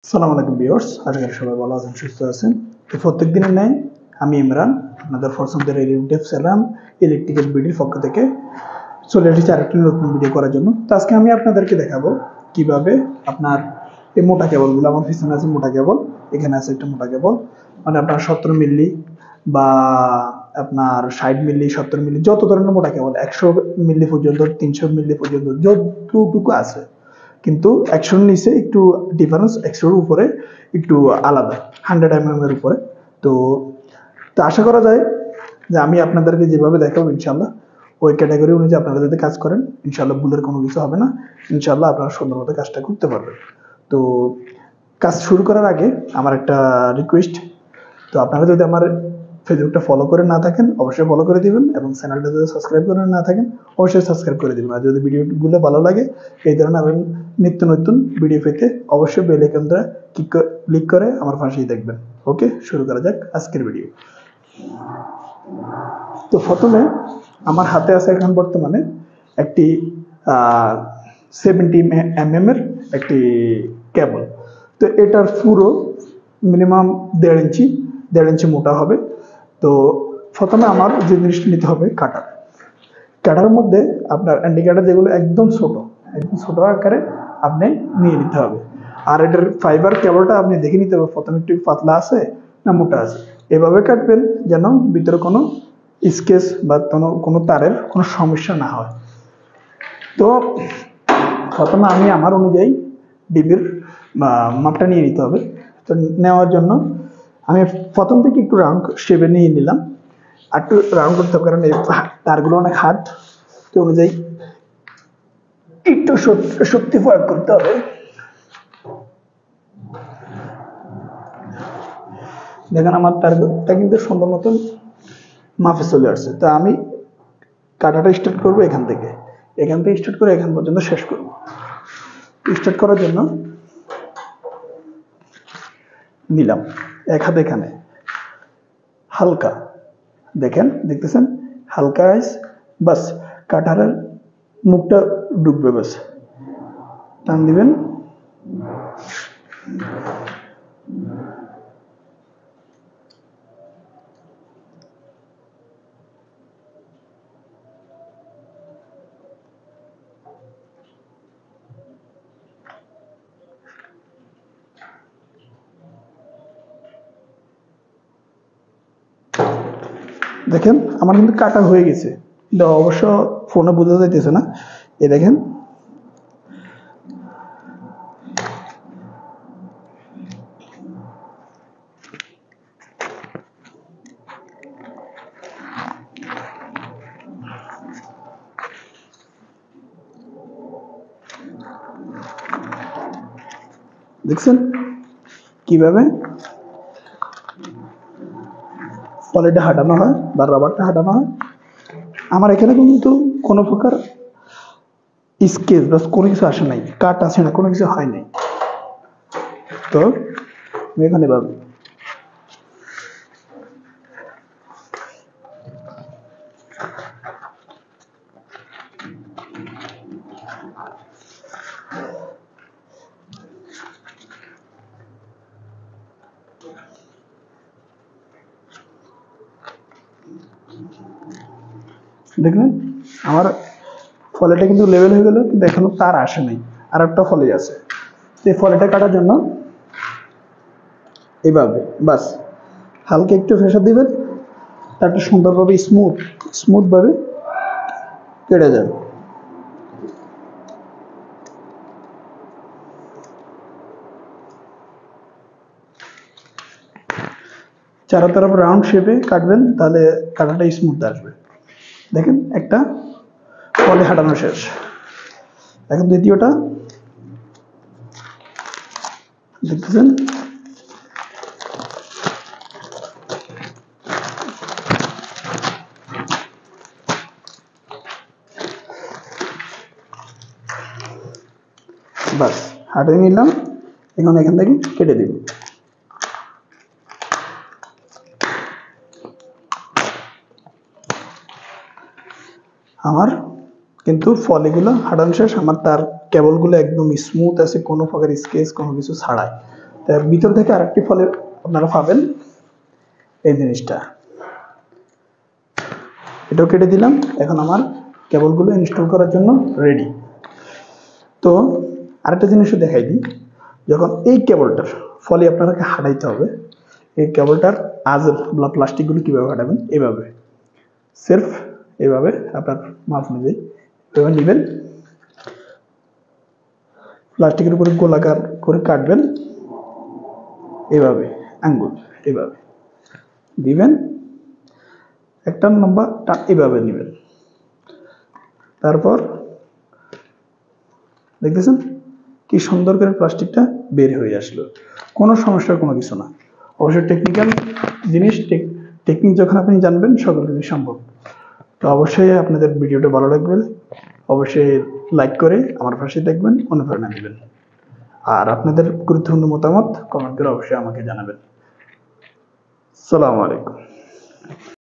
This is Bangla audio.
আসসালামু আলাইকুম ভিউয়ার্স, আশা করি সবাই ভালো আছেন, সুস্থ আছেন। তো প্রত্যেক দিনের ন্যায় আমি ইমরান আপনাদের ফরসামদের রিলেটিভ সালাম ইলেকট্রিক্যাল বিডির পক্ষ থেকে চলে এসেছি আরেকটি নতুন ভিডিও করার জন্য। তো আজকে আমি আপনাদেরকে দেখাবো কিভাবে আপনার এই মোটা কেবলগুলো, আমার পিছনে আছে মোটা কেবল, এখানে আছে একটা মোটা কেবল, মানে আপনার 17 মিলি বা আপনার 60 মিলি 70 মিলি যত ধরনের মোটা কেবল 100 মিলি পর্যন্ত 300 মিলি পর্যন্ত যতটুকু আছে, কিন্তু 100 নিচে একটু ডিফারেন্স, 100 উপরে একটু আলাদা, 100 এর উপরে। তো তো আশা করা যায় যে আমি আপনাদেরকে যেভাবে দেখাবো ইনশাল্লাহ ওই ক্যাটাগরি অনুযায়ী আপনারা যদি কাজ করেন ইনশাল্লাহ ভুলের কোনো কিছু হবে না। ইনশাল্লাহ আপনারা সুন্দর মতো কাজটা করতে পারবেন। তো কাজ শুরু করার আগে আমার একটা রিকোয়েস্ট, তো আপনারা যদি আমার ফেসবুকটা ফলো করে না থাকেন অবশ্যই ফলো করে দিবেন, এবং চ্যানেলটা যদি সাবস্ক্রাইব করে না থাকেন অবশ্যই সাবস্ক্রাইব করে দিবেন। আর যদি ভিডিওগুলো ভালো লাগে এই ধরনের আরো নিত্য নতুন ভিডিও পেতে অবশ্যই বেল আইকনটা ক্লিক করে আমার পাশেই দেখবেন। ওকে, শুরু করা যাক আজকের ভিডিও। তো প্রথমে আমার হাতে আছে এখন বর্তমানে একটি 70 mm এর একটি কেবল। তো এটার পুরো মিনিমাম 1.5 ইঞ্চি মোটা হবে। তো প্রথমে আমার যে জিনিসটা নিতে হবে কাটার। কাটার মধ্যে আপনার ইন্ডিকেটার যেগুলো একদম ছোট আকারে আপনি নিয়ে নিতে হবে। আর এটার ফাইবার কেবলটা আপনি দেখে নিতে হবে প্রথমে একটু পাতলা আছে না মোটা আছে। এভাবে কাটবেন যেন ভিতরে কোনো স্কেচ বা কোনো তারের কোনো সমস্যা না হয়। তো প্রথমে আমি আমার অনুযায়ী ডিবির মাপটা নিয়ে নিতে হবে। তো নেওয়ার জন্য আমি প্রথম থেকে একটু রাউন্ড শেপে নিয়ে নিলাম। আর একটু রাউন্ড করতে হবে কারণ এই তারগুলো অনেক হার্ড, তো অনুযায়ী একটু শক্তি প্রয়োগ করতে হবে। দেখেন আমার তারটা কিন্তু সুন্দর মতন মাপে চলে আসছে। তা আমি কাটাটা স্টার্ট করবো এখান থেকে স্টার্ট করে এখান পর্যন্ত শেষ করব। স্টার্ট করার জন্য নিলাম এক হাতে, এখানে হালকা দেখতেছেন হালকা বাস কাটারের মুখটা ডুববে, বাস টান দিবেন। দেখেন আমার কিন্তু কাটা হয়ে গেছে, কিন্তু অবশ্য ফোনে বোঝা যাইতেছে না। এ দেখেন দেখছেন কিভাবে পলিটা হাঁটানো হয় বা রাবারটা হাঁটানো হয়। আমার এখানে কিন্তু কোনো প্রকার স্কেচ বা কোনো কিছু আসে নাই, কাট আসে না, কোনো কিছু হয় নাই। তো আমি এখানে ভাবি দেখলেন আমার ফলেটা কিন্তু লেভেল হয়ে গেল, কিন্তু এখনো তার আসে নাই, আর একটা ফলে আছে। এই ফলেটা কাটার জন্য এইভাবে বাস হালকা একটু প্রেসার দিবেন, তারটা সুন্দরভাবে স্মুথ ভাবে কেটে যাবে। চারো তরফ রাউন্ড শেপে কাটবেন, তাহলে কাটাটা স্মুথ আসবে। দেখেন একটা ফলে হাঁটানো শেষ। এখন দ্বিতীয়টা দেখতেছেন বাস হাঁটে নিলাম, এখন এখান থেকে কেটে দিব। আমার কিন্তু ফলেগুলো হাঁটানো শেষ, আমার তার কেবলগুলো একদম স্মুথ আছে, কোনো প্রকার স্কেচ কোনো কিছু ছাড়াই। তার ভিতর থেকে আরেকটি ফলে আপনারা পাবেন এই জিনিসটা। এটাও কেটে দিলাম। এখন আমার কেবলগুলো ইনস্টল করার জন্য রেডি। তো আরেকটা জিনিসও দেখাই দিই, যখন এই কেবলটার ফলে আপনাকে হাঁটাইতে হবে, এই কেবলটার আজল বা প্লাস্টিকগুলো কীভাবে হাঁটাবেন, এভাবে সির্ফ এইভাবে আপনার মাপ অনুযায়ী এভাবে নেবেন, প্লাস্টিকের উপরে গোলাকার করে কাটবেন, এভাবে আঙ্গুল এভাবে দিবেন, একটা লম্বা টান এভাবে নেবেন। তারপর দেখতেছেন কি সুন্দর করে প্লাস্টিকটা বের হয়ে আসলো, কোনো সমস্যার কোনো কিছু না। অবশ্যই টেকনিক্যাল জিনিস, টেকনিক যখন আপনি জানবেন সকল কিছু সম্ভব। তো অবশ্যই আপনাদের ভিডিওটা ভালো লাগবে, অবশ্যই লাইক করে আমার পাশে দেখবেন, অনুপ্রেরণা দিবেন, আর আপনাদের গুরুত্বপূর্ণ মতামত কমেন্ট করে অবশ্যই আমাকে জানাবেন। আসসালামু আলাইকুম।